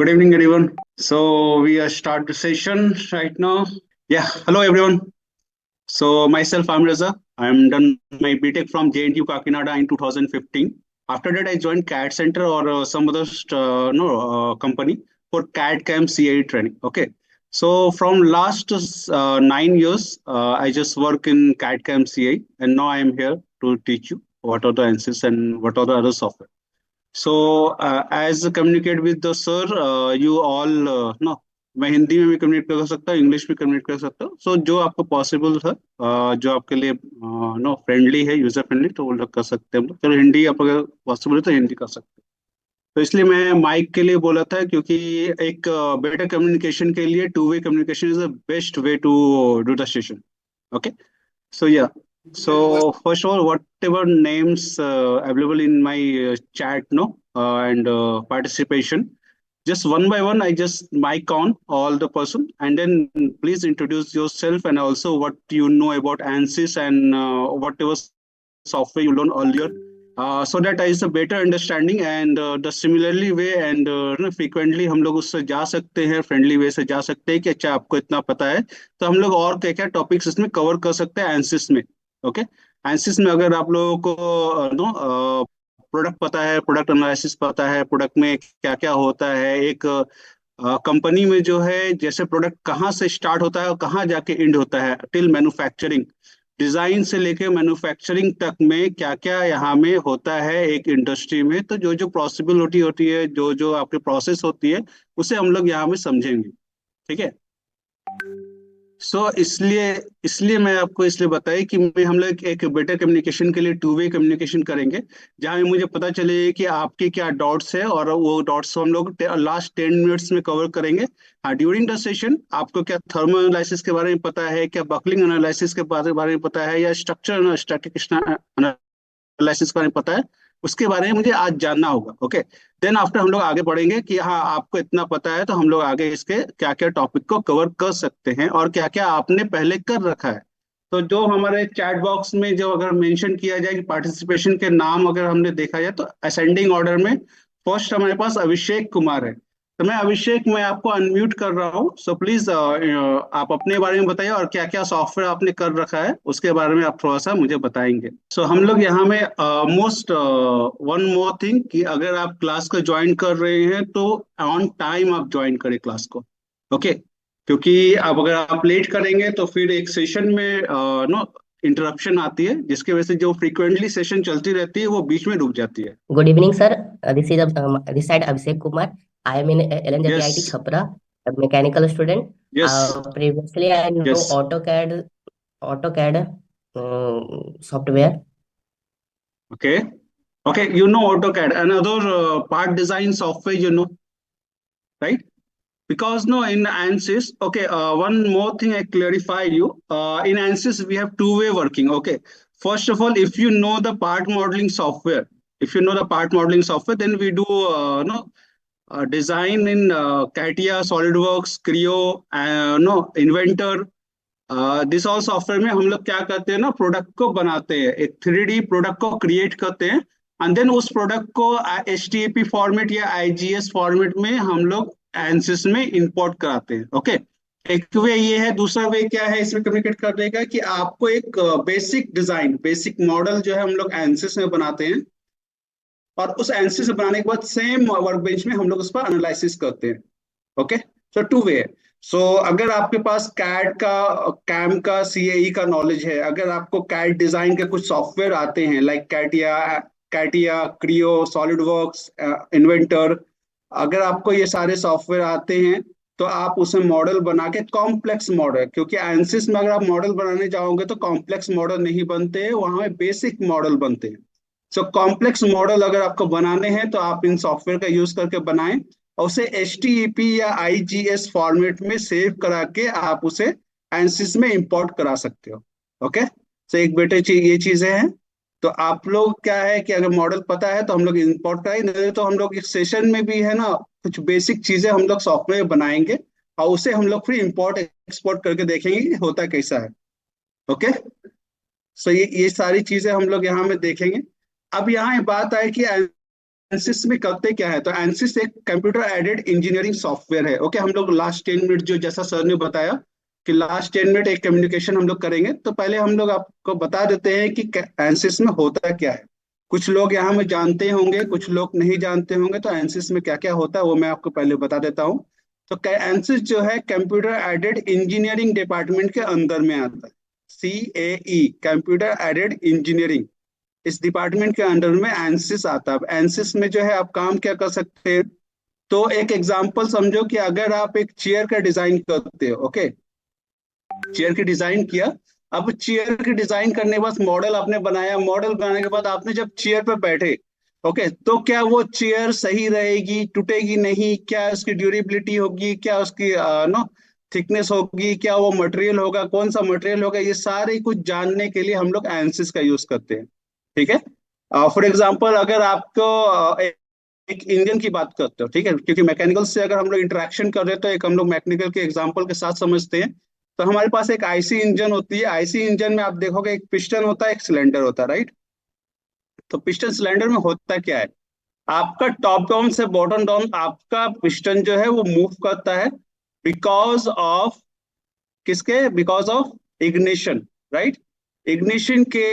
Good evening, everyone. So we are start the session right now. Yeah, hello everyone. So myself, I'm Reza. I'm done my BTech from JNTU Kakinada in 2015. After that, I joined CAD Center or some other no company for CAD CAM CAE training. Okay. So from last 9 years, I just work in CAD CAM CAE, and now I am here to teach you what are the ANSYS and what are the other software. So as communicate with the sir, you all no, मैं हिंदी में भी communicate कर सकता हूँ, English में communicate कर सकता हूँ. सो जो आपको पॉसिबल सर, जो आपके लिए नो फ्रेंडली है, यूजर फ्रेंडली, तो वो लोग कर सकते हैं. हम लोग चलो हिंदी आप अगर पॉसिबल है तो हिंदी कर सकते हैं. तो इसलिए मैं माइक के लिए बोला था, क्योंकि एक बेटर कम्युनिकेशन के लिए two way communication is the best way to do the session. Okay. So yeah. So first of all, whatever names available in my chat, no, and participation, just one by one, I just mic on all the person, and then please introduce yourself and also what you know about ANSYS and whatever software you learned earlier, so that is a better understanding and the similarly way and frequently हम लोग उससे जा सकते हैं, friendly way से जा सकते हैं कि अच्छा आपको इतना पता है तो हम लोग और क्या क्या टॉपिक्स इसमें कवर कर सकते हैं एंसिस में. ओके. एंसिस में अगर आप लोगों को नो प्रोडक्ट पता है, प्रोडक्ट एनालिसिस पता है, प्रोडक्ट में क्या क्या होता है, एक कंपनी में जो है जैसे प्रोडक्ट कहाँ से स्टार्ट होता है और कहाँ जाके एंड होता है टिल मैन्युफैक्चरिंग, डिजाइन से लेके मैन्युफैक्चरिंग तक में क्या क्या यहाँ में होता है एक इंडस्ट्री में, तो जो जो पॉसिबिलिटी होती है, जो जो आपकी प्रोसेस होती है, उसे हम लोग यहाँ में समझेंगे. ठीक है. इसलिए इसलिए मैं आपको इसलिए बताया कि मैं हम लोग एक बेटर कम्युनिकेशन के लिए टू वे कम्युनिकेशन करेंगे, जहाँ में मुझे पता चले कि आपके क्या डॉट्स है और वो डॉट्स हम लोग लास्ट 10 मिनट्स में कवर करेंगे. हाँ, ड्यूरिंग द सेशन आपको क्या थर्मल एनालिसिस के बारे में पता है, क्या बकलिंग एनालिसिस के बारे में पता है, या स्ट्रक्चर स्टैटिक एनालिसिस के बारे में पता है, उसके बारे में मुझे आज जानना होगा. ओके. देन आफ्टर हम लोग आगे बढ़ेंगे कि हाँ आपको इतना पता है तो हम लोग आगे इसके क्या क्या टॉपिक को कवर कर सकते हैं और क्या क्या आपने पहले कर रखा है. तो जो हमारे चैट बॉक्स में जो अगर मेंशन किया जाए कि पार्टिसिपेशन के नाम अगर हमने देखा जाए तो असेंडिंग ऑर्डर में फर्स्ट हमारे पास अभिषेक कुमार है. तो मैं आपको अनम्यूट कर रहा हूँ. सो प्लीज आप अपने बारे में बताइए और क्या क्या सॉफ्टवेयर आपने कर रखा है उसके बारे में आप थोड़ा सा मुझे बताएंगे. सो हम लोग यहाँ में मोस्ट वन मोर थिंग कि अगर आप क्लास को ज्वाइन कर रहे हैं तो ऑन टाइम आप ज्वाइन करें क्लास को. ओके. क्योंकि अब अगर आप लेट करेंगे तो फिर एक सेशन में नो इंटरप्शन आती है, जिसकी वजह से जो फ्रीक्वेंटली सेशन चलती रहती है वो बीच में रुक जाती है. Good evening, sir. This side Abhishek Kumar. I am in LNJT yes. IT Chhapra, a mechanical student. Yes. Previously, I know yes. AutoCAD software. Okay. Okay, you know AutoCAD, another part design software, right? Because no, in ANSYS, okay, one more thing I clarify you. In ANSYS, we have two-way working. Okay. First of all, if you know the part modeling software, then we do no design in CATIA, SolidWorks, Creo, no Inventor. This all software में हम लोग क्या करते हैं ना, product को बनाते हैं, एक 3D प्रोडक्ट को क्रिएट करते हैं, एंड देन उस प्रोडक्ट को HTML फॉर्मेट या IGS फॉर्मेट में हम लोग एंसिस में इंपोर्ट कराते हैं. ओके. एक वे ये है. दूसरा वे क्या है इसमें कम्युनिकेट करने का कि आपको एक बेसिक डिजाइन, बेसिक मॉडल जो है हम लोग एंसिस में बनाते हैं, और उस एंसिस में बनाने के बाद सेम वर्क बेंच में हम लोग उस पर एनालिसिस करते हैं. ओके. सो टू वे. सो अगर आपके पास कैड का, कैम का, CAE का नॉलेज है, अगर आपको कैड डिजाइन के कुछ सॉफ्टवेयर आते हैं like CATIA, Creo, SolidWorks, Inventor, अगर आपको ये सारे सॉफ्टवेयर आते हैं तो आप उसमें मॉडल बना के, कॉम्प्लेक्स मॉडल, क्योंकि एंसिस में अगर आप मॉडल बनाने जाओगे तो कॉम्प्लेक्स मॉडल नहीं बनते हैं, वहां बेसिक मॉडल बनते हैं. सो कॉम्प्लेक्स मॉडल अगर आपको बनाने हैं तो आप इन सॉफ्टवेयर का यूज करके बनाएं और उसे HTEP या IGS फॉर्मेट में सेव करा के आप उसे एंसिस में इंपोर्ट करा सकते हो. ओके. तो एक बेटे ये चीजें हैं. तो आप लोग क्या है कि अगर मॉडल पता है तो हम लोग इंपोर्ट कराएं, नहीं तो हम लोग इस सेशन में भी है ना कुछ बेसिक चीजें हम लोग सॉफ्टवेयर बनाएंगे और उसे हम लोग फिर इंपोर्ट एक्सपोर्ट करके देखेंगे कि होता कैसा है. ओके. सो ये सारी चीजें हम लोग यहाँ में देखेंगे. अब यहाँ बात आए कि एंसिस में करते क्या है, तो एंसिस एक कंप्यूटर एडेड इंजीनियरिंग सॉफ्टवेयर है। ओके, हम लोग लास्ट 10 मिनट जो जैसा सर ने बताया कि लास्ट 10 मिनट एक कम्युनिकेशन हम लोग करेंगे, तो पहले हम लोग आपको बता देते हैं कि एंसिस में होता क्या है। कुछ लोग यहाँ में जानते होंगे, कुछ लोग नहीं जानते होंगे, तो एंसिस में क्या क्या होता है वो मैं आपको पहले बता देता हूँ। तो एंसिस जो है कंप्यूटर एडेड इंजीनियरिंग डिपार्टमेंट के अंदर में आता है। CAE, कंप्यूटर एडेड इंजीनियरिंग, इस डिपार्टमेंट के अंडर में एंसिस आता है। अब एंसिस में जो है आप काम क्या कर सकते हैं, तो एक एग्जांपल समझो कि अगर आप एक चेयर का डिजाइन करते हो। ओके, चेयर की डिजाइन किया, अब चेयर की डिजाइन करने के बाद मॉडल आपने बनाया, मॉडल बनाने के बाद आपने जब चेयर पे बैठे, ओके, तो क्या वो चेयर सही रहेगी, टूटेगी नहीं, क्या उसकी ड्यूरेबिलिटी होगी, क्या उसकी नो थिकनेस होगी, क्या वो मटेरियल होगा, कौन सा मटेरियल होगा, ये सारे कुछ जानने के लिए हम लोग एंसिस का यूज करते हैं। ठीक है। फॉर एग्जाम्पल अगर आपको एक इंजन की बात करते हो, ठीक है, क्योंकि मैकेनिकल से अगर हम लोग इंटरेक्शन कर रहे हैं तो एक हम लोग मैकेनिकल के एग्जांपल के साथ समझते हैं। तो हमारे पास एक आईसी इंजन होती है। आईसी इंजन में आप देखोगे एक पिस्टन होता है, एक सिलेंडर होता है, राइट। तो पिस्टन सिलेंडर में होता क्या है, आपका टॉप डाउन से बॉटम डाउन आपका पिस्टन जो है वो मूव करता है बिकॉज ऑफ किसके, because of ignition, right. Ignition के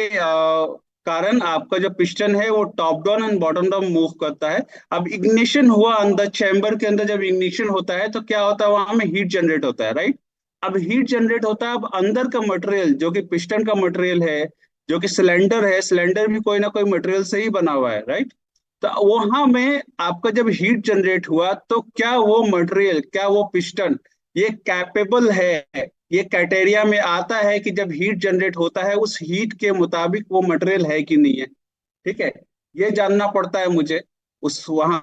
कारण आपका जो पिस्टन है वो top down and bottom down move करता है। अब इग्निशन हुआ अंदर चैम्बर के अंदर, जब इग्निशन होता है तो क्या होता है, वहां में हीट जनरेट होता है, राइट। अब हीट जनरेट होता है, अब अंदर का मटेरियल जो कि पिस्टन का मटेरियल है, जो कि सिलेंडर है, सिलेंडर भी कोई ना कोई मटेरियल से ही बना हुआ है, राइट। तो वहां में आपका जब हीट जनरेट हुआ तो क्या वो मटेरियल, क्या वो पिस्टन ये कैपेबल है, ये क्राइटेरिया में आता है कि जब हीट जनरेट होता है उस हीट के मुताबिक वो मटेरियल है कि नहीं है। ठीक है, ये जानना पड़ता है मुझे उस वहां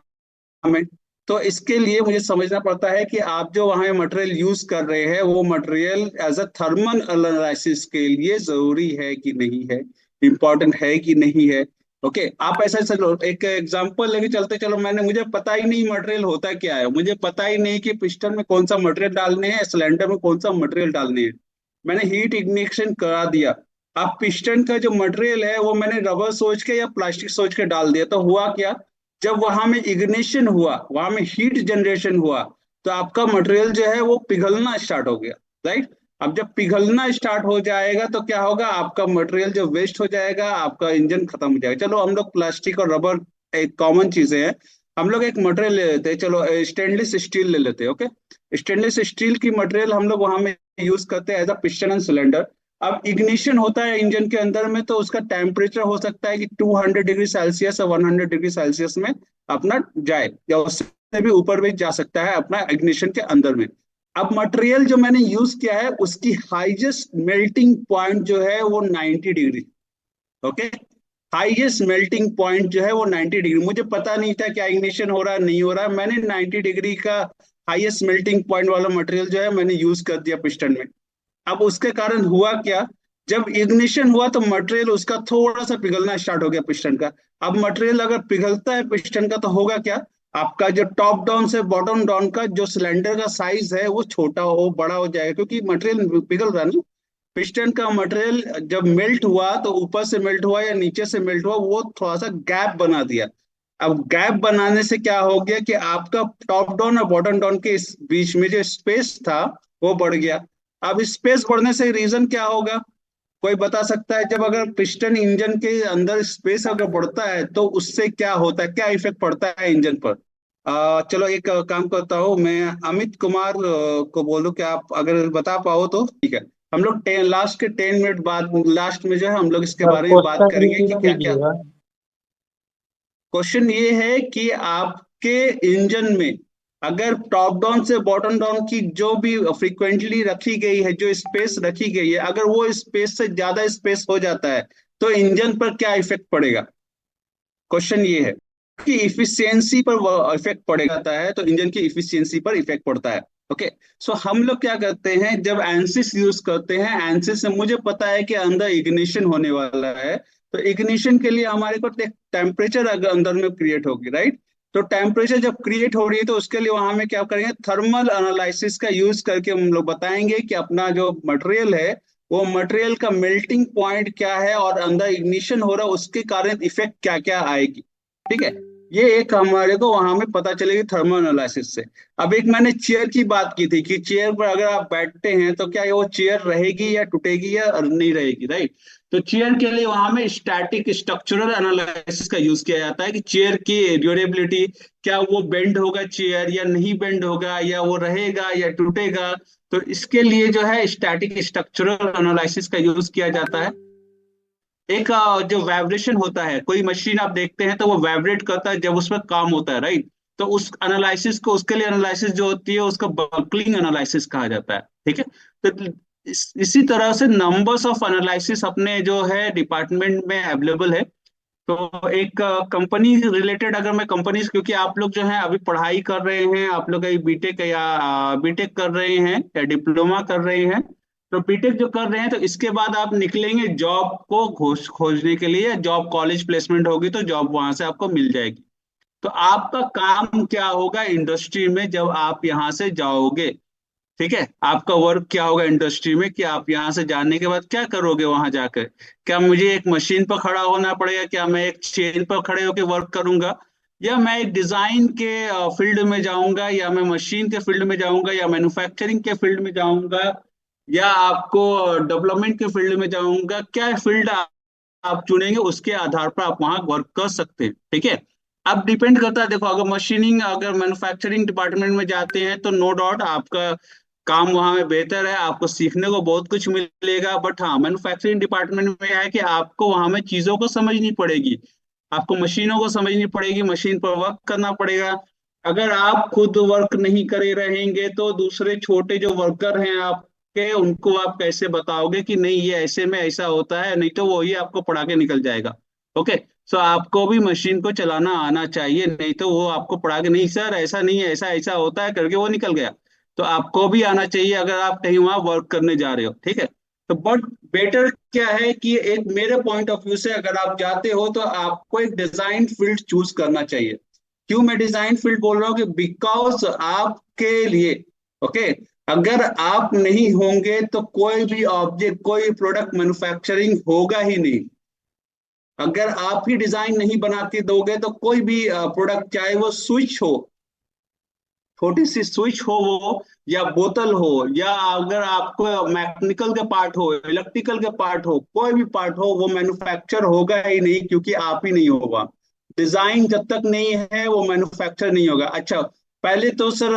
में। तो इसके लिए मुझे समझना पड़ता है कि आप जो वहां मटेरियल यूज कर रहे हैं वो material as a thermal analysis के लिए जरूरी है कि नहीं है, इंपॉर्टेंट है कि नहीं है। ओके, आप ऐसा चलो एक एग्जांपल लेके चलते, चलो मैंने, मुझे पता ही नहीं मटेरियल होता क्या है, मुझे पता ही नहीं कि पिस्टन में कौन सा मटेरियल डालने हैं, सिलेंडर में कौन सा मटेरियल डालने हैं। मैंने हीट इग्निशन करा दिया, अब पिस्टन का जो मटेरियल है वो मैंने रबर सोच के या प्लास्टिक सोच के डाल दिया, तो हुआ क्या, जब वहां में इग्निशन हुआ, वहां में हीट जनरेशन हुआ, तो आपका मटेरियल जो है वो पिघलना स्टार्ट हो गया, राइट। अब जब पिघलना स्टार्ट हो जाएगा तो क्या होगा, आपका मटेरियल जो वेस्ट हो जाएगा, आपका इंजन खत्म हो जाएगा। चलो हम लोग प्लास्टिक और रबर एक कॉमन चीजें हैं, हम लोग एक मटेरियल ले लेते हैं, चलो स्टेनलेस स्टील ले लेते हैं। ओके, स्टेनलेस स्टील की मटेरियल हम लोग वहां में यूज करते हैं as a piston and cylinder. अब इग्निशन होता है इंजन के अंदर में, तो उसका टेम्परेचर हो सकता है कि 200 डिग्री सेल्सियस और 100 डिग्री सेल्सियस में अपना जाए, या उससे भी ऊपर भी जा सकता है अपना इग्निशन के अंदर में। अब मटेरियल जो मैंने यूज किया है उसकी हाईएस्ट मेल्टिंग पॉइंट जो है वो 90 degree. Okay, highest melting point जो है वो 90 डिग्री। मुझे पता नहीं था क्या इग्निशन हो रहा है नहीं हो रहा है, मैंने 90 डिग्री का हाईएस्ट मेल्टिंग पॉइंट वाला मटेरियल जो है मैंने यूज कर दिया पिस्टन में। अब उसके कारण हुआ क्या, जब इग्निशन हुआ तो मटेरियल उसका थोड़ा सा पिघलना स्टार्ट हो गया पिस्टन का। अब मटेरियल अगर पिघलता है पिस्टन का तो होगा क्या, आपका जो टॉप डाउन से बॉटम डाउन का जो सिलेंडर का साइज है वो छोटा हो बड़ा हो जाएगा, क्योंकि मटेरियल पिघल रहा है ना। पिस्टन का मटेरियल जब मेल्ट हुआ तो ऊपर से मेल्ट हुआ या नीचे से मेल्ट हुआ, वो थोड़ा सा गैप बना दिया। अब गैप बनाने से क्या हो गया कि आपका टॉप डाउन और बॉटम डाउन के इस बीच में जो स्पेस था वो बढ़ गया। अब स्पेस बढ़ने से रीजन क्या होगा, कोई बता सकता है, जब अगर पिस्टन इंजन के अंदर स्पेस अगर बढ़ता है तो उससे क्या होता है, क्या इफेक्ट पड़ता है इंजन पर। चलो एक काम करता हूँ मैं, अमित कुमार को बोलूं कि आप अगर बता पाओ तो ठीक है। हम लोग लास्ट के 10 मिनट बाद लास्ट में जो है हम लोग इसके सर बारे में बात क्वेश्चन करेंगे कि रिपीट क्या क्या। कीजिएगा। क्वेश्चन ये है कि आपके इंजन में अगर टॉप डाउन से बॉटम डाउन की जो भी फ्रीक्वेंटली रखी गई है, जो स्पेस रखी गई है, अगर वो स्पेस से ज्यादा स्पेस हो जाता है तो इंजन पर क्या इफेक्ट पड़ेगा। क्वेश्चन ये है कि इफिशियंसी पर इफेक्ट पड़ जाता है, तो इंजन की इफिशियंसी पर इफेक्ट पड़ता है। ओके, सो हम लोग क्या करते हैं जब एंसिस यूज करते हैं, एंसिस से मुझे पता है कि अंदर इग्निशन होने वाला है, तो इग्निशन के लिए हमारे को एक टेम्परेचर अगर अंदर में क्रिएट होगी, राइट। तो टेम्परेचर जब क्रिएट हो रही है तो उसके लिए वहां में क्या करेंगे, थर्मल एनालिसिस का यूज करके हम लोग बताएंगे कि अपना जो मटेरियल है वो मटेरियल का मेल्टिंग पॉइंट क्या है और अंदर इग्निशन हो रहा है उसके कारण इफेक्ट क्या क्या आएगी। ठीक है, ये एक हमारे को वहां में पता चलेगी थर्मल एनालिसिस से। अब एक मैंने चेयर की बात की थी कि चेयर पर अगर आप बैठते हैं तो क्या वो चेयर रहेगी या टूटेगी या नहीं रहेगी, राइट। तो चेयर के लिए वहां में स्टैटिक स्ट्रक्चरल एनालिसिस का यूज किया जाता है कि चेयर की ड्यूरेबिलिटी, क्या वो बेंड होगा चेयर या नहीं बेंड होगा, या वो रहेगा या टूटेगा। तो इसके लिए जो है स्टैटिक स्ट्रक्चरल एनालिसिस का यूज किया जाता है। एक जो वाइब्रेशन होता है, कोई मशीन आप देखते हैं तो वो वाइब्रेट करता है जब उसमें काम होता है, राइट। तो उस एनालिसिस को, उसके लिए एनालिसिस जो होती है उसका बकलिंग एनालिसिस कहा जाता है, ठीक है। तो इसी तरह से नंबर्स ऑफ एनालिसिस अपने जो है डिपार्टमेंट में अवेलेबल है। तो एक कंपनी रिलेटेड, अगर मैं कंपनीज, क्योंकि आप लोग जो है अभी पढ़ाई कर रहे हैं, आप लोग बीटेक या बीटेक कर रहे हैं या डिप्लोमा कर रहे हैं। तो बीटेक जो कर रहे हैं तो इसके बाद आप निकलेंगे जॉब को खोजने के लिए, जॉब कॉलेज प्लेसमेंट होगी तो जॉब वहां से आपको मिल जाएगी। तो आपका काम क्या होगा इंडस्ट्री में जब आप यहाँ से जाओगे, ठीक है। आपका वर्क क्या होगा इंडस्ट्री में, कि आप यहाँ से जाने के बाद क्या करोगे वहां जाकर। क्या मुझे एक मशीन पर खड़ा होना पड़ेगा, क्या मैं एक चेन पर खड़े होकर वर्क करूंगा, या मैं एक डिजाइन के फील्ड में जाऊंगा, या मैं मशीन के फील्ड में जाऊंगा, या मैन्युफैक्चरिंग के फील्ड में जाऊंगा, या आपको डेवलपमेंट के फील्ड में जाऊंगा। क्या फील्ड आप चुनेंगे उसके आधार पर आप वहां वर्क कर सकते हैं, ठीक है। अब डिपेंड करता है, देखो अगर मशीनिंग, अगर मैन्युफैक्चरिंग डिपार्टमेंट में जाते हैं तो नो डाउट आपका काम वहां में बेहतर है, आपको सीखने को बहुत कुछ मिलेगा। बट हाँ, मैन्युफैक्चरिंग डिपार्टमेंट में है कि आपको वहां में चीजों को समझनी पड़ेगी, आपको मशीनों को समझनी पड़ेगी, मशीन पर वर्क करना पड़ेगा। अगर आप खुद वर्क नहीं करे रहेंगे तो दूसरे छोटे जो वर्कर हैं आपके, उनको आप कैसे बताओगे कि नहीं ये ऐसे में ऐसा होता है, नहीं तो वही आपको पढ़ा के निकल जाएगा। ओके। सो आपको भी मशीन को चलाना आना चाहिए, नहीं तो वो आपको पढ़ा के, नहीं सर ऐसा नहीं है, ऐसा ऐसा होता है करके वो निकल गया। तो आपको भी आना चाहिए अगर आप कहीं वहां वर्क करने जा रहे हो, ठीक है। तो बट बेटर क्या है कि एक मेरे पॉइंट ऑफ व्यू से अगर आप जाते हो तो आपको एक डिजाइन फील्ड चूज करना चाहिए। क्यों मैं डिजाइन फील्ड बोल रहा हूँ कि बिकॉज आपके लिए, ओके, अगर आप नहीं होंगे तो कोई भी ऑब्जेक्ट, कोई प्रोडक्ट मैन्युफैक्चरिंग होगा ही नहीं। अगर आप ही डिजाइन नहीं बना के दोगे तो कोई भी प्रोडक्ट, चाहे वो स्विच हो, छोटी सी स्विच हो वो, या बोतल हो, या अगर आपको मैकेनिकल के पार्ट हो, इलेक्ट्रिकल के पार्ट हो, कोई भी पार्ट हो, वो मैन्युफैक्चर होगा ही नहीं क्योंकि आप ही नहीं होगा। डिजाइन जब तक नहीं है वो मैन्युफैक्चर नहीं होगा। अच्छा, पहले तो सर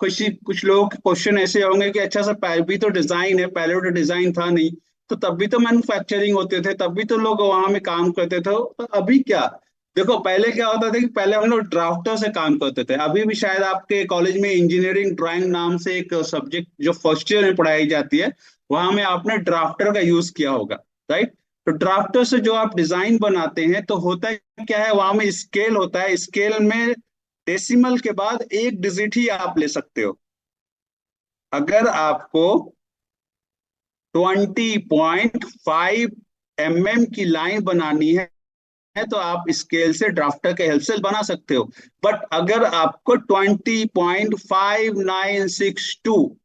कुछ कुछ लोगों के क्वेश्चन ऐसे होंगे कि अच्छा सर पहले भी तो डिजाइन है, पहले तो डिजाइन था नहीं, तो तब भी तो मैन्युफैक्चरिंग होते थे, तब भी तो लोग वहां में काम करते थे, तो अभी क्या। देखो पहले क्या होता था कि पहले हम लोग ड्राफ्टर से काम करते थे। अभी भी शायद आपके कॉलेज में इंजीनियरिंग ड्राइंग नाम से एक सब्जेक्ट जो फर्स्ट ईयर में पढ़ाई जाती है, वहां में आपने ड्राफ्टर का यूज किया होगा, राइट। तो ड्राफ्टर से जो आप डिजाइन बनाते हैं तो होता क्या है, वहां में स्केल होता है, स्केल में डेसिमल के बाद एक डिजिट ही आप ले सकते हो। अगर आपको 20.5 की लाइन बनानी है तो आप स्केल से, ड्राफ्टर के हेल्प से बना सकते हो। बट अगर आपको 20.5962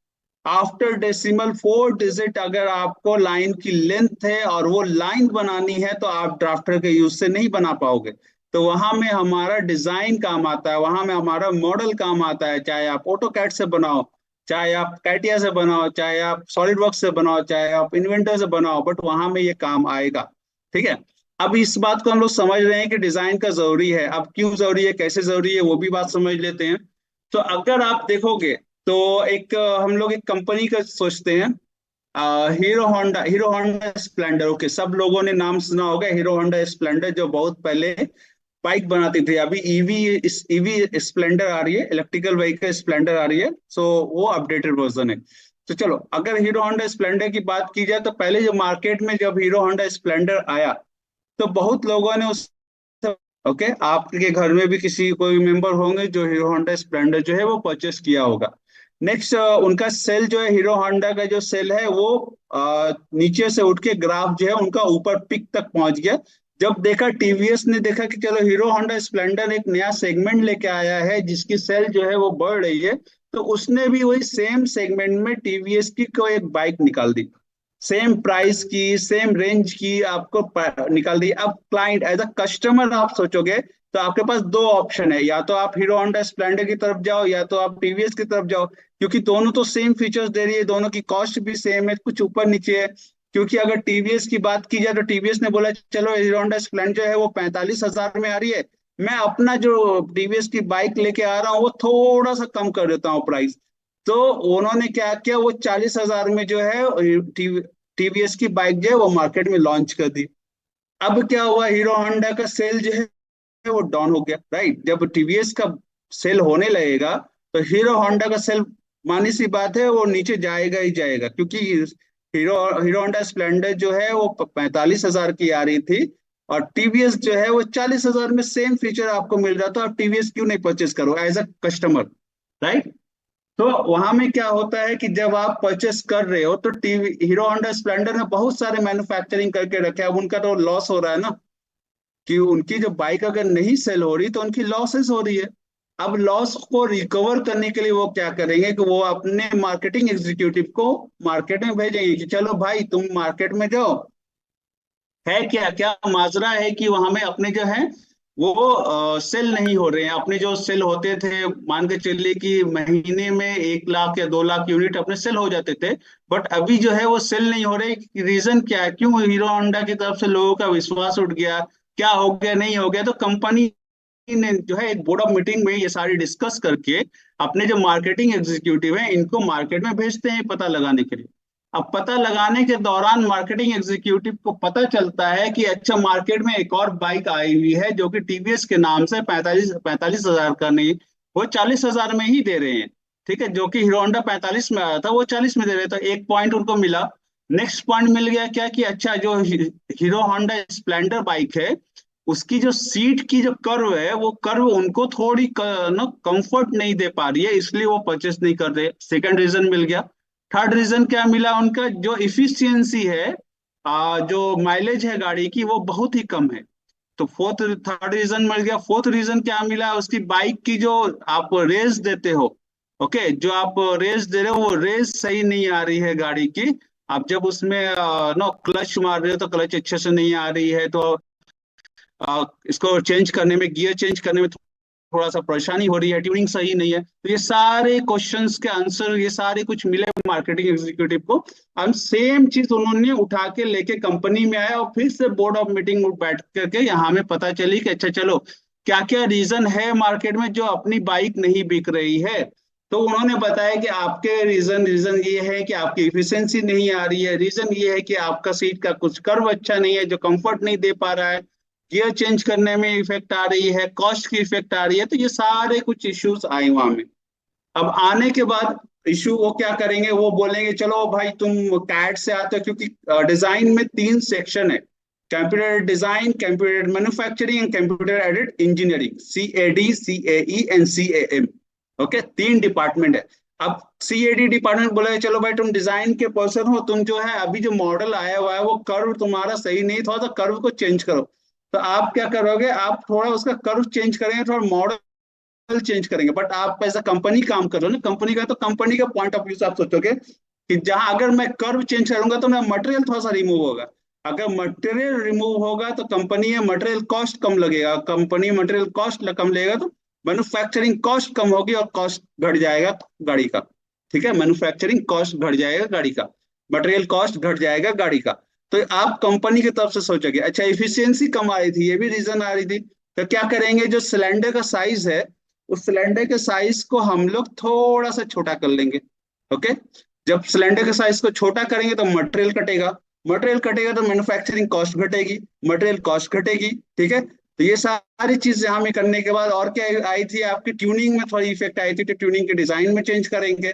आफ्टर डेसिमल 4 डिजिट अगर आपको लाइन की लेंथ है और वो लाइन बनानी है तो आप ड्राफ्टर के यूज से नहीं बना पाओगे। तो वहां में हमारा डिजाइन काम आता है, वहां में हमारा मॉडल काम आता है, चाहे आप ऑटोकैड से बनाओ, चाहे आप कैटिया से बनाओ, चाहे आप सॉलिड वर्क से बनाओ, चाहे आप इन्वेंटर से बनाओ, बट वहां में ये काम आएगा, ठीक है। अब इस बात को हम लोग समझ रहे हैं कि डिजाइन का जरूरी है। अब क्यों जरूरी है, कैसे जरूरी है, वो भी बात समझ लेते हैं। तो अगर आप देखोगे तो एक हम लोग एक कंपनी का सोचते हैं, हीरो होंडा स्प्लेंडर। ओके, सब लोगों ने नाम सुना होगा हीरो होंडा स्प्लेंडर, जो बहुत पहले बाइक बनाती थी। अभी ईवी, ईवी स्प्लेंडर आ रही है, इलेक्ट्रिकल व्हीकल स्प्लेंडर आ रही है, सो वो अपडेटेड वर्जन है। तो चलो, अगर हीरो होंडा स्प्लेंडर की बात की जाए तो पहले जो मार्केट में जब हीरो होंडा स्प्लेंडर आया तो बहुत लोगों ने उस, ओके, आपके घर में भी किसी कोई मेंबर होंगे जो हीरो होंडा स्प्लेंडर जो है वो परचेस किया होगा। नेक्स्ट, उनका सेल जो है, हीरो होंडा का जो सेल है वो नीचे से उठ के ग्राफ जो है उनका ऊपर पिक तक पहुंच गया। जब देखा, टीवीएस ने देखा कि चलो हीरो होंडा स्प्लेंडर एक नया सेगमेंट लेके आया है जिसकी सेल जो है वो बढ़ रही है, तो उसने भी वही सेम सेगमेंट में टीवीएस की कोई एक बाइक निकाल दी, सेम प्राइस की, सेम रेंज की आपको निकाल दी। अब क्लाइंट एज अ कस्टमर आप सोचोगे तो आपके पास दो ऑप्शन है, या तो आप हीरो होंडा स्प्लेंडर की तरफ जाओ या तो आप टीवीएस की तरफ जाओ, क्योंकि दोनों तो सेम फीचर्स दे रही है, दोनों की कॉस्ट भी सेम है, कुछ ऊपर नीचे है। क्योंकि अगर टीवीएस की बात की जाए तो टीवीएस ने बोला चलो हीरो होंडा स्प्लेंडर जो है वो 45,000 में आ रही है, मैं अपना जो टीवीएस की बाइक लेके आ रहा हूँ वो थोड़ा सा कम कर देता हूँ प्राइस। तो उन्होंने क्या किया, वो 40,000 में जो है टीवीएस की बाइक जो है वो मार्केट में लॉन्च कर दी। अब क्या हुआ, हीरो होंडा का सेल जो है वो डाउन हो गया, राइट। जब टीवीएस का सेल होने लगेगा तो हीरो होंडा का सेल, मानी सी बात है, वो नीचे जाएगा ही जाएगा, क्योंकि हीरो हीरो होंडा स्प्लेंडर जो है वो 45,000 की आ रही थी और टीवीएस जो है वो 40,000 में सेम फीचर आपको मिल रहा था। अब टीवीएस क्यों नहीं परचेस करो एज अ कस्टमर, राइट। तो वहां में क्या होता है कि जब आप परचेस कर रहे हो तो टीवी हीरो होंडा स्प्लेंडर ने बहुत सारे मैन्युफैक्चरिंग करके रखे हैं, अब उनका तो लॉस हो रहा है ना, कि उनकी जो बाइक अगर नहीं सेल हो रही तो उनकी लॉसेस हो रही है। अब लॉस को रिकवर करने के लिए वो क्या करेंगे कि वो अपने मार्केटिंग एग्जीक्यूटिव को मार्केट में भेजेंगे कि चलो भाई तुम मार्केट में जाओ, है क्या क्या माजरा है कि वहां में अपने जो है वो सेल नहीं हो रहे हैं। अपने जो सेल होते थे, मान के चलिए कि महीने में 1 लाख या 2 लाख यूनिट अपने सेल हो जाते थे, बट अभी जो है वो सेल नहीं हो रहे। रीजन क्या है, क्यों हीरो होंडा की तरफ से लोगों का विश्वास उठ गया, क्या हो गया, नहीं हो गया। तो कंपनी ने जो है एक बोर्ड ऑफ मीटिंग में ये सारी डिस्कस करके अपने जो मार्केटिंग एग्जीक्यूटिव है इनको मार्केट में भेजते हैं पता लगाने के लिए। अब पता लगाने के दौरान मार्केटिंग एग्जीक्यूटिव को पता चलता है कि अच्छा मार्केट में एक और बाइक आई हुई है जो कि टीवीएस के नाम से 45,000 का नहीं, वो 40,000 में ही दे रहे हैं। ठीक है, जो कि हीरो होंडा 45 में आया था वो 40 में दे रहे, तो एक पॉइंट उनको मिला। नेक्स्ट पॉइंट मिल गया क्या कि अच्छा जो हीरो होंडा स्प्लेंडर बाइक है उसकी जो सीट की जो कर्व है वो कर्व उनको थोड़ी ना कंफर्ट नहीं दे पा रही है, इसलिए वो परचेस नहीं कर रहे। सेकंड रीजन मिल गया। थर्ड रीजन क्या मिला, उनका जो इफिशियंसी है, जो माइलेज है गाड़ी की वो बहुत ही कम है। तो थर्ड रीजन मिल गया। फोर्थ रीजन क्या मिला, उसकी बाइक की जो आप रेस देते हो, ओके, जो आप रेस दे रहे हो वो रेस सही नहीं आ रही है गाड़ी की। आप जब उसमें नो क्लच मार रहे हो तो क्लच अच्छे से नहीं आ रही है, तो इसको चेंज करने में, गियर चेंज करने में थोड़ा सा परेशानी हो रही है, ट्यूनिंग सही नहीं है। तो ये सारे क्वेश्चंस के आंसर, ये सारे कुछ मिले मार्केटिंग एग्जीक्यूटिव को। हम सेम चीज उन्होंने उठा के लेके कंपनी में आया और फिर से बोर्ड ऑफ मीटिंग बैठ करके यहाँ में पता चली कि अच्छा चलो क्या क्या रीजन है मार्केट में जो अपनी बाइक नहीं बिक रही है। तो उन्होंने बताया कि आपके रीजन रीजन ये है कि आपकी इफिशियंसी नहीं आ रही है, रीजन ये है कि आपका सीट का कुछ कर्व अच्छा नहीं है जो कंफर्ट नहीं दे पा रहा है, गियर चेंज करने में इफेक्ट आ रही है, कॉस्ट की इफेक्ट आ रही है। तो ये सारे कुछ इश्यूज आए वहां में। अब आने के बाद इशू वो क्या करेंगे, वो बोलेंगे चलो भाई तुम कैड से आते हो, क्योंकि डिजाइन में 3 सेक्शन है, computer design, computer manufacturing and computer aided engineering, CAD, CAE and CAM। Okay, 3 department है। अब CAD डिपार्टमेंट बोला चलो भाई तुम डिजाइन के पर्सन हो, तुम जो है अभी जो मॉडल आया हुआ है वो कर्व तुम्हारा सही नहीं था, तो कर्व को चेंज करो। तो आप क्या करोगे, आप थोड़ा उसका कर्व चेंज करेंगे, थोड़ा मॉडल चेंज करेंगे, बट आप एज अ कंपनी काम कर रहे हो ना, कंपनी का, तो कंपनी का पॉइंट ऑफ व्यू से आप सोचोगे कि जहां अगर मैं कर्व चेंज करूंगा तो मेरा मटेरियल थोड़ा सा रिमूव होगा। अगर मटेरियल रिमूव होगा तो कंपनी में मटेरियल कॉस्ट कम लगेगा, कंपनी मटेरियल कॉस्ट कम लगेगा तो मैन्युफैक्चरिंग कॉस्ट कम होगी और कॉस्ट घट जाएगा गाड़ी का। ठीक है, मैन्युफैक्चरिंग कॉस्ट घट जाएगा गाड़ी का, मटेरियल कॉस्ट घट जाएगा गाड़ी का। तो आप कंपनी की तरफ से सोचोगे। अच्छा, इफिशियंसी कम आ रही थी, ये भी रीजन आ रही थी, तो क्या करेंगे, जो सिलेंडर का साइज है उस सिलेंडर के साइज को हम लोग थोड़ा सा छोटा कर लेंगे। ओके, जब सिलेंडर के साइज को छोटा करेंगे तो मटेरियल कटेगा, मटेरियल कटेगा तो मैन्युफैक्चरिंग कॉस्ट घटेगी, मटेरियल कॉस्ट घटेगी। ठीक है, तो ये सारी चीज यहाँ में करने के बाद और क्या आई थी, आपकी ट्यूनिंग में थोड़ी इफेक्ट आई थी, तो ट्यूनिंग के डिजाइन में चेंज करेंगे।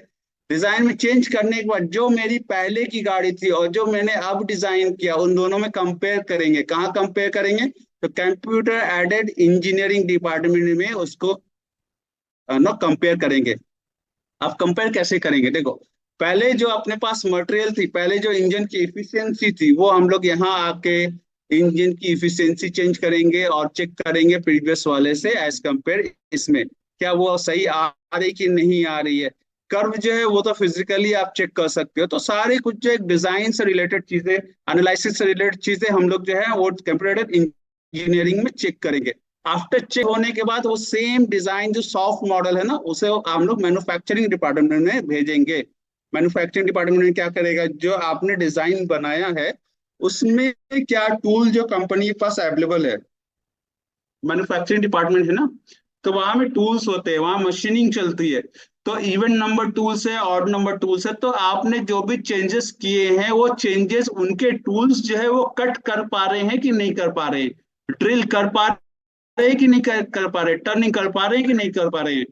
डिजाइन में चेंज करने के बाद जो मेरी पहले की गाड़ी थी और जो मैंने अब डिजाइन किया उन दोनों में कंपेयर करेंगे। कहाँ कंपेयर करेंगे, तो कंप्यूटर एडेड इंजीनियरिंग डिपार्टमेंट में उसको ना कंपेयर करेंगे। आप कंपेयर कैसे करेंगे, देखो, पहले जो अपने पास मटेरियल थी, पहले जो इंजन की इफिशियंसी थी, वो हम लोग यहाँ आके इंजन की इफिशियंसी चेंज करेंगे और चेक करेंगे प्रीवियस वाले से एज कंपेयर, इसमें क्या वो सही आ रही कि नहीं आ रही है। कर्व जो है वो तो फिजिकली आप चेक कर सकते हो। तो सारे कुछ जो एक डिजाइन से रिलेटेड चीजें, एनालिसिस से रिलेटेड चीजें हम लोग जो है वो कंप्यूटर इंजीनियरिंग में चेक करेंगे। आफ्टर चेक होने के बाद वो सेम डिजाइन जो सॉफ्ट मॉडल है ना, उसे हम लोग मैन्युफैक्चरिंग डिपार्टमेंट में भेजेंगे। मैन्युफैक्चरिंग डिपार्टमेंट में क्या करेगा, जो आपने डिजाइन बनाया है उसमें क्या टूल जो कंपनी के पास अवेलेबल है, मैन्युफैक्चरिंग डिपार्टमेंट है ना, तो वहां में टूल्स होते हैं, वहां मशीनिंग चलती है। तो इवन नंबर टूल्स है, ऑड नंबर टूल्स है, तो आपने जो भी चेंजेस किए हैं वो चेंजेस उनके टूल्स जो है वो कट कर पा रहे हैं कि नहीं कर पा रहे हैं, ड्रिल कर पा रहे हैं कि नहीं कर पा रहे, टर्निंग कर पा रहे हैं कि नहीं कर पा रहे हैं।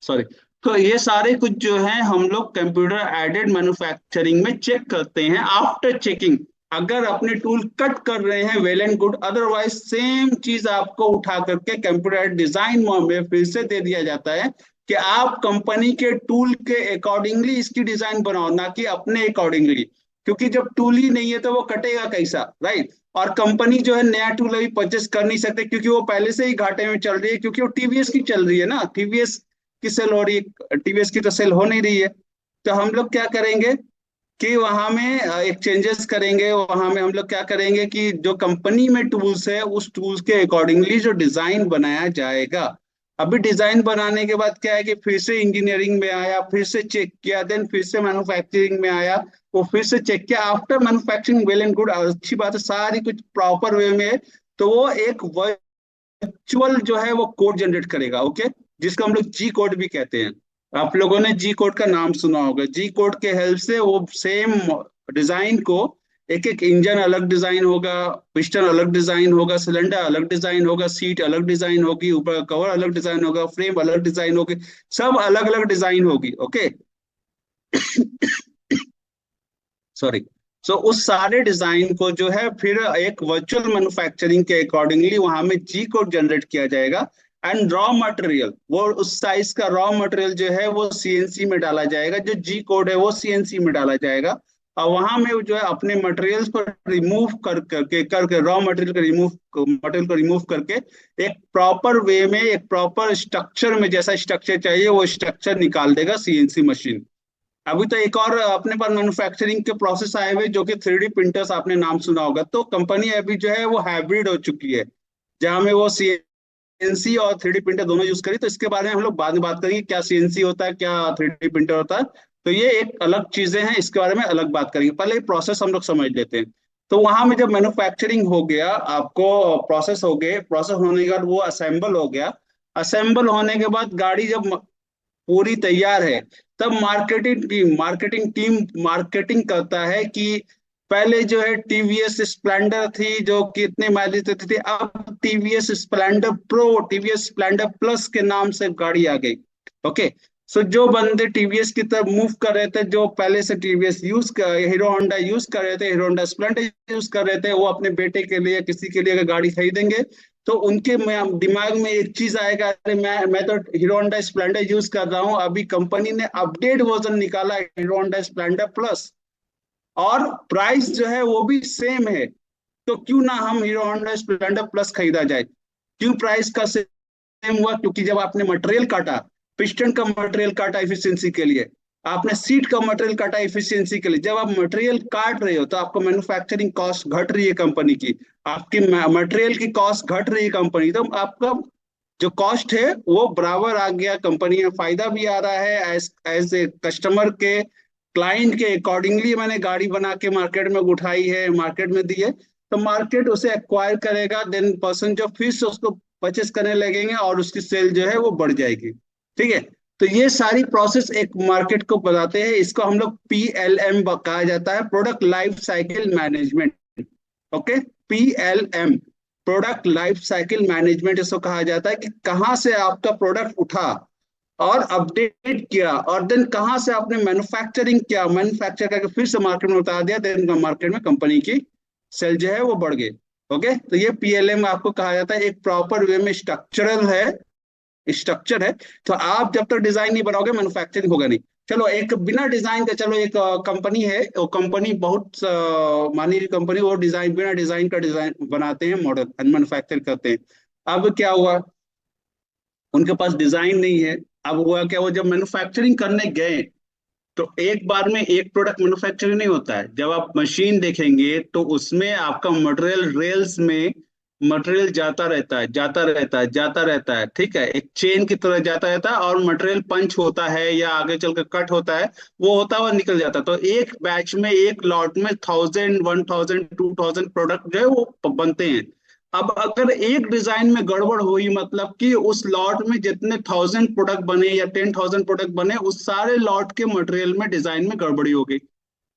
सॉरी। तो ये सारे कुछ जो है हम लोग कंप्यूटर एडेड मैन्युफैक्चरिंग में चेक करते हैं। आफ्टर चेकिंग अगर अपने टूल कट कर रहे हैं well and good, otherwise same चीज आपको उठा करके कंप्यूटर डिजाइन में फिर से दे दिया जाता है कि आप कंपनी के टूल के अकॉर्डिंगली इसकी डिजाइन बनाओ, ना कि अपने अकॉर्डिंगली। क्योंकि जब टूल ही नहीं है तो वो कटेगा कैसा, राइट। और कंपनी जो है नया टूल अभी परचेस कर नहीं सकते, क्योंकि वो पहले से ही घाटे में चल रही है, क्योंकि वो टीवीएस की चल रही है ना, टीवीएस की सेल हो रही है, टीवीएस की तो सेल हो नहीं रही है। तो हम लोग क्या करेंगे कि वहां में एक चेंजेस करेंगे, वहां में हम लोग क्या करेंगे कि जो कंपनी में टूल्स है उस टूल्स के अकॉर्डिंगली जो डिजाइन बनाया जाएगा। अभी डिजाइन बनाने के बाद क्या है कि फिर से इंजीनियरिंग में आया, फिर से चेक किया, देन फिर से मैन्युफैक्चरिंग में आया, वो फिर से चेक किया। After manufacturing well and good, अच्छी बात है, सारी कुछ प्रॉपर वे में है, तो वो एक वर्चुअल जो है वो कोड जनरेट करेगा, ओके, जिसको हम लोग जी कोड भी कहते हैं। आप लोगों ने जी कोड का नाम सुना होगा। जी कोड के हेल्प से वो सेम डिजाइन को, एक एक इंजन अलग डिजाइन होगा, पिस्टन अलग डिजाइन होगा, सिलेंडर अलग डिजाइन होगा, सीट अलग डिजाइन होगी, ऊपर का कवर अलग डिजाइन होगा, फ्रेम अलग डिजाइन होगी, सब अलग अलग डिजाइन होगी, ओके। सॉरी। सो उस सारे डिजाइन को जो है फिर एक वर्चुअल मैन्युफैक्चरिंग के अकॉर्डिंगली वहां में जी कोड जनरेट किया जाएगा। एंड रॉ मटेरियल, वो उस साइज का रॉ मटेरियल जो है वो सीएनसी में डाला जाएगा, जो जी कोड है वो सीएनसी में डाला जाएगा। और वहां में जो है अपने मटेरियल्स को रिमूव करके रॉ मटेरियल को रिमूव करके एक प्रॉपर वे में, एक प्रॉपर स्ट्रक्चर में, जैसा स्ट्रक्चर चाहिए वो स्ट्रक्चर निकाल देगा सीएनसी मशीन। अभी तो एक और अपने पास मैन्युफैक्चरिंग के प्रोसेस आए हुए जो कि 3D प्रिंटर्स, आपने नाम सुना होगा। तो कंपनी अभी जो है वो हाइब्रिड हो चुकी है, जहां में वो सीएनसी और 3D प्रिंटर दोनों यूज करी। तो इसके बारे में हम लोग बाद में बात करेंगे, क्या सीएनसी होता है, क्या 3D प्रिंटर होता है। तो ये एक अलग चीजें हैं, इसके बारे में अलग बात करेंगे, पहले प्रोसेस हम लोग समझ लेते हैं। तो वहां में जब मैन्युफैक्चरिंग हो गया, आपको प्रोसेस हो गए, प्रोसेस होने के बाद वो असेंबल हो गया। असेंबल होने के बाद गाड़ी जब पूरी तैयार है, तब मार्केटिंग टीम मार्केटिंग करता है कि पहले जो है टीवीएस स्प्लेंडर थी जो कि इतने माइलेज देती थी, अब TVS Splendor pro, TVS Splendor plus के नाम से गाड़ी आ गई, ओके। सो जो बंदे टीवीएस की तरफ मूव कर रहे थे, जो पहले से टीवीएस यूज कर, हीरो होंडा यूज कर रहे थे, हीरो होंडा स्प्लेंडर यूज कर रहे थे, वो अपने बेटे के लिए, किसी के लिए अगर गाड़ी खरीदेंगे तो उनके दिमाग में एक चीज आएगा, अरे मैं तो हीरो होंडा स्प्लेंडर यूज कर रहा हूँ, अभी कंपनी ने अपडेट वर्जन निकाला हीरो होंडा स्प्लेंडर प्लस, और प्राइस जो है वो भी सेम है, तो क्यों ना हम हीरो होंडा स्प्लेंडर प्लस खरीदा जाए। क्यों प्राइस का सेम हुआ, क्योंकि जब आपने मटेरियल काटा, पिस्टन का मटेरियल काटा इफिशियंसी के लिए, आपने सीट का मटेरियल काटा इफिशियंसी के लिए, जब आप मटेरियल काट रहे हो तो आपको मैन्युफैक्चरिंग कॉस्ट घट रही है कंपनी की, आपकी मटेरियल की कॉस्ट घट रही है कंपनी, तो आपका जो कॉस्ट है वो बराबर आ गया, कंपनी में फायदा भी आ रहा है, एज एज ए कस्टमर के, क्लाइंट के अकॉर्डिंगली मैंने गाड़ी बना के मार्केट में उठाई है, मार्केट में दी है, तो मार्केट उसे एक्वायर करेगा, देन पर्सन जो फिर से उसको परचेस करने लगेंगे और उसकी सेल जो है वो बढ़ जाएगी, ठीक है। तो ये सारी प्रोसेस एक मार्केट को बताते हैं, इसको हम लोग पीएलएम कहा जाता है, product life cycle management, okay. PLM, product life cycle management इसको कहा जाता है, कि कहाँ से आपका प्रोडक्ट उठा और अपडेट किया, और देन कहाँ से आपने मैन्युफैक्चरिंग किया, मैन्युफैक्चर करके फिर से मार्केट में उतार दिया, देन मार्केट में कंपनी की सेल जो है वो बढ़ गई, ओके। तो ये पीएलएम आपको कहा जाता है, एक प्रॉपर वे में स्ट्रक्चरल है, स्ट्रक्चर है। तो आप जब तक डिजाइन नहीं बनाओगे मैन्युफैक्चरिंग होगा नहीं। चलो एक बिना डिजाइन का, चलो एक कंपनी है, वो कंपनी बहुत मानी कंपनी, वो डिजाइन बिना डिजाइन का डिजाइन बनाते हैं, मॉडल एंड मैन्युफैक्चर करते हैं। अब क्या हुआ, उनके पास डिजाइन नहीं है। अब हुआ क्या, वो जब मैन्युफैक्चरिंग करने गए तो एक बार में एक प्रोडक्ट मैन्युफैक्चरिंग नहीं होता है। जब आप मशीन देखेंगे तो उसमें आपका मटेरियल रेल्स में मटेरियल जाता रहता है, जाता रहता है, जाता रहता है, ठीक है, एक चेन की तरह जाता रहता है, और मटेरियल पंच होता है या आगे चलकर कट होता है, वो होता हुआ निकल जाता है। तो एक बैच में, एक लॉट में 1000, 1000, 2000 प्रोडक्ट जो है वो बनते हैं। अब अगर एक डिजाइन में गड़बड़ हुई, मतलब कि उस लॉट में जितने 1000 प्रोडक्ट बने या 10,000 प्रोडक्ट बने, उस सारे लॉट के मटेरियल में, डिजाइन में गड़बड़ी हो गई,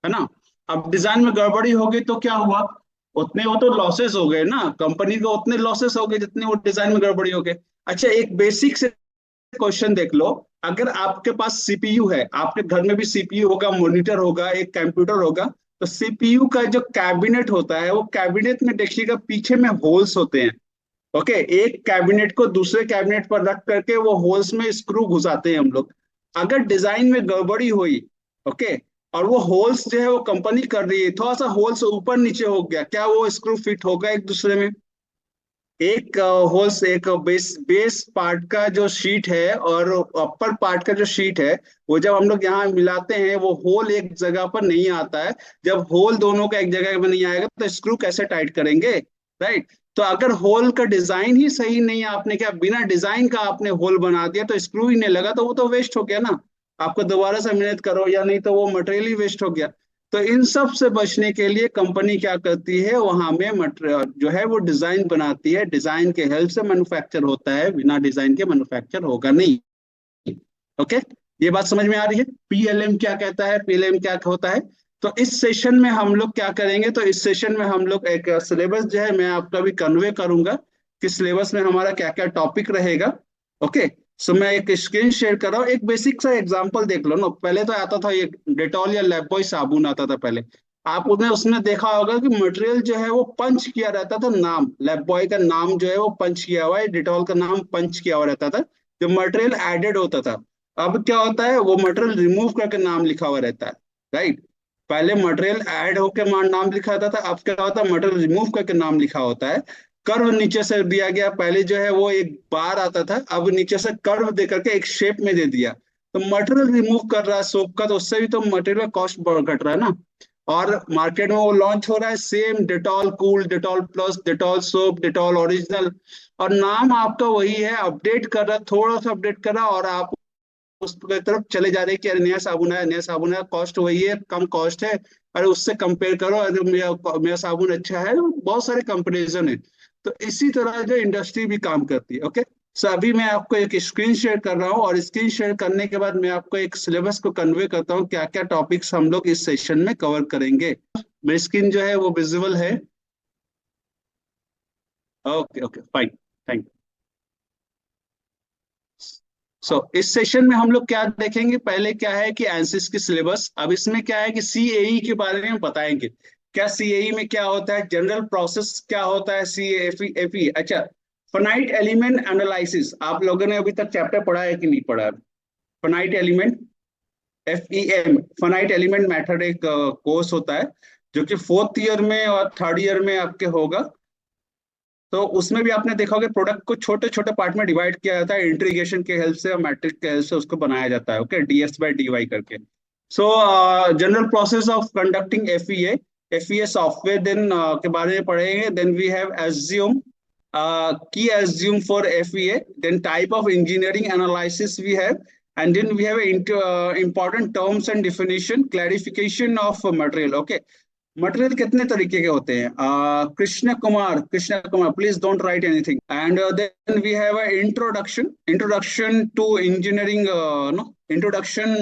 है ना। अब डिजाइन में गड़बड़ी हो गई तो क्या हुआ, उतने वो तो लॉसेस हो गए ना, कंपनी को उतने लॉसेस हो गए जितने वो डिजाइन में गड़बड़ी हो गए। अच्छा, एक बेसिक से क्वेश्चन देख लो। अगर आपके पास सीपीयू है, आपके घर में भी सीपीयू होगा, मॉनिटर होगा, एक कंप्यूटर होगा, तो सीपीयू का जो कैबिनेट होता है, वो कैबिनेट में देखिएगा पीछे में होल्स होते हैं। ओके, एक कैबिनेट को दूसरे कैबिनेट पर रख करके वो होल्स में स्क्रू घुसाते हैं हम लोग। अगर डिजाइन में गड़बड़ी हुई, ओके, और वो होल्स जो है वो कंपनी कर रही है, थोड़ा सा होल्स ऊपर नीचे हो गया, क्या वो स्क्रू फिट होगा एक दूसरे में? एक होल्स, एक बेस बेस पार्ट का जो शीट है और अपर पार्ट का जो शीट है, वो जब हम लोग यहाँ मिलाते हैं, वो होल एक जगह पर नहीं आता है। जब होल दोनों का एक जगह में नहीं आएगा तो स्क्रू कैसे टाइट करेंगे, राइट। तो अगर होल का डिजाइन ही सही नहीं है, आपने क्या बिना डिजाइन का आपने होल बना दिया, तो स्क्रू ही नहीं लगा, तो वो तो वेस्ट हो गया ना। आपको दोबारा से मेहनत करो या नहीं, तो वो मटेरियल ही वेस्ट हो गया। तो इन सब से बचने के लिए कंपनी क्या करती है, वहां में मटेरियल जो है वो डिजाइन बनाती है, डिजाइन के हेल्प से मैन्युफैक्चर होता है, बिना डिजाइन के मैन्युफैक्चर होगा नहीं। ओके, ये बात समझ में आ रही है? पीएलएम क्या कहता है, पीएलएम क्या होता है? तो इस सेशन में हम लोग क्या करेंगे, तो इस सेशन में हम लोग एक सिलेबस जो है मैं आपको अभी कन्वे करूंगा कि सिलेबस में हमारा क्या क्या टॉपिक रहेगा। ओके, सो मैं एक स्क्रीन शेयर कर रहा हूँ, एक बेसिक सा एग्जांपल देख लो ना। पहले तो आता था ये डेटॉल या लाइफबॉय साबुन आता था पहले। आप उसने उसने देखा होगा कि मटेरियल जो है वो पंच किया रहता था, नाम लाइफबॉय का नाम जो है वो पंच किया हुआ है, डेटॉल का नाम पंच किया हुआ रहता था, जब मटेरियल एडेड होता था। अब क्या होता है, वो मटेरियल रिमूव करके नाम लिखा हुआ रहता है, राइट। पहले मटेरियल ऐड होकर नाम लिखा होता था, अब क्या होता है, मटेरियल रिमूव करके नाम लिखा होता है। कर्व नीचे से दिया गया, पहले जो है वो एक बार आता था, अब नीचे से कर्व दे करके एक शेप में दे दिया। तो मटेरियल रिमूव कर रहा है सोप का, तो उससे भी तो मटेरियल कॉस्ट घट रहा है ना। और मार्केट में वो लॉन्च हो रहा है same, Dettol cool, Dettol plus, Dettol soap, Dettol original, और नाम आपका वही है, अपडेट कर रहा है, थोड़ा सा अपडेट कर रहा है, और आप उस तरफ चले जा रहे हैं कि अरे नया साबुन है, नया साबुन है, कॉस्ट वही है, कम कॉस्ट है, अरे उससे कंपेयर करो, अरे मेरा मेरा साबुन अच्छा है, बहुत सारे कंपेरिजन है। तो इसी तरह जो इंडस्ट्री भी काम करती है। ओके, सो अभी मैं आपको एक स्क्रीन शेयर कर रहा हूँ, और स्क्रीन शेयर करने के बाद मैं आपको एक सिलेबस को कन्वे करता हूँ, क्या क्या टॉपिक्स हम लोग इस सेशन में कवर करेंगे। मेरी स्क्रीन जो है वो विजिबल है? Okay okay, fine, thank. इस सेशन में हम लोग क्या देखेंगे, पहले क्या है कि एनसिस की सिलेबस, अब इसमें क्या है कि सीएई के बारे में बताएंगे। क्या सीएई में क्या होता है, जनरल प्रोसेस क्या होता है, सीएफई। अच्छा, फाइनाइट एलिमेंट एनालिसिस, आप लोगों ने अभी तक चैप्टर पढ़ा है कि नहीं पढ़ा? Finite element, FEM, finite element method, एक कोर्स होता है जो कि फोर्थ ईयर में और थर्ड ईयर में आपके होगा। तो उसमें भी आपने देखा होगा, प्रोडक्ट को छोटे छोटे पार्ट में डिवाइड किया जाता है, इंटीग्रेशन के हेल्प से और मैट्रिक्स के हेल्प से उसको बनाया जाता है, ओके, DS/DY करके। So general process of conducting FEA software then के बारे में पढ़ेंगे। देन वी हैव एज्यूम, की assume for FEA, then type of engineering analysis we have, and then we have important terms and definition, clarification of material. Okay, material कितने तरीके के होते हैं? Krishna Kumar, please don't write anything. And then we have introduction to engineering, no introduction